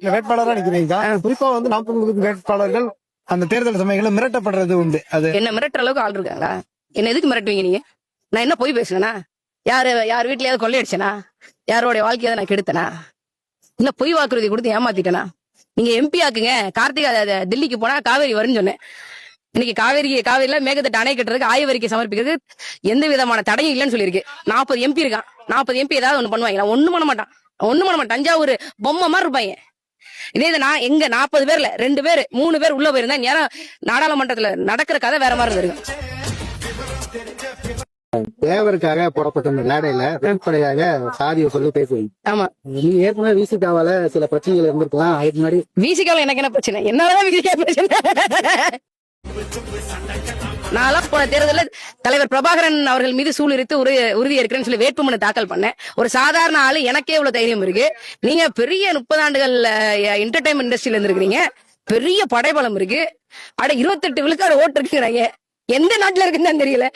வேட்பாளரா நிக்கிறீங்க. குறிப்பா வந்து 40 வேட்பாளர்கள் அந்த தேர்தல் சமயங்களில் மிரட்டப்படுறது உண்டு. அது என்ன மிரட்டுற அளவுக்கு ஆள் இருக்காங்களா? என்ன எதுக்கு மிரட்டுவீங்க நீங்க? நான் என்ன போய் பேசுனேனா? யார் வீட்லயாவது கொள்ளையடிச்சனா? யாரோட வாழ்க்கையாவது நான் கெடுத்தனா? இல்ல பொய் வாக்குறுதி கொடுத்து ஏமாத்திட்டனா? நீங்க எம்பி ஆக்குங்க. கார்த்திகா டெல்லிக்கு போனா காவேரி வரும்னு சொன்னேன். இன்னைக்கு காவேரியில மேகதாட்டு அணை கட்டுறதுக்கு ஆய்வறிக்கை சமர்ப்பிக்கிறது எந்த விதமான தடையும் இல்லைன்னு சொல்லியிருக்கு. 40 எம்பி இருக்கான். 40 எம்பி ஏதாவது ஒண்ணு பண்ணுவாங்க. ஒண்ணும் பண்ண மாட்டான். தஞ்சாவூர் பொம்மை மாதிரி இருப்பாங்க. இதே நான் எங்க 40 பேர்ல 2 பேர் 3 பேர் உள்ள போயிருந்தா நேரம் நாடாளுமன்றத்துல நடக்கிற கதை வேற மாதிரி இருந்திருக்கும். தேவருக்காக போடப்பட்ட இந்த மேடையில வெளிப்படையாக சாதியை சொல்லி பேசுவீங்க. ஆமா, நீங்க ஏற்கனவே விசிகாவால சில பிரச்சனைகள் இருந்திருக்கலாம். அதுக்கு முன்னாடி விசிகால எனக்கு என்ன பிரச்சனை? என்னாலதான் விசிகா பிரச்சனை. நான் போன தேர்தலில் தலைவர் பிரபாகரன் அவர்கள் மீது சூழ்நிறுத்து உறுதி இருக்கிறேன்னு சொல்லி வேட்புமனு தாக்கல் பண்ணேன். ஒரு சாதாரண ஆளு எனக்கே இவ்வளவு தைரியம் இருக்கு. நீங்க பெரிய 30 ஆண்டுகள் என்டர்டைன்மெண்ட் இண்டஸ்ட்ரியில இருந்திருக்கீங்க. பெரிய படைபலம் இருக்கு. 28 விழுக்காடு ஓட்டு இருக்குறாங்க. எந்த நாட்டுல இருக்குன்னு தெரியல.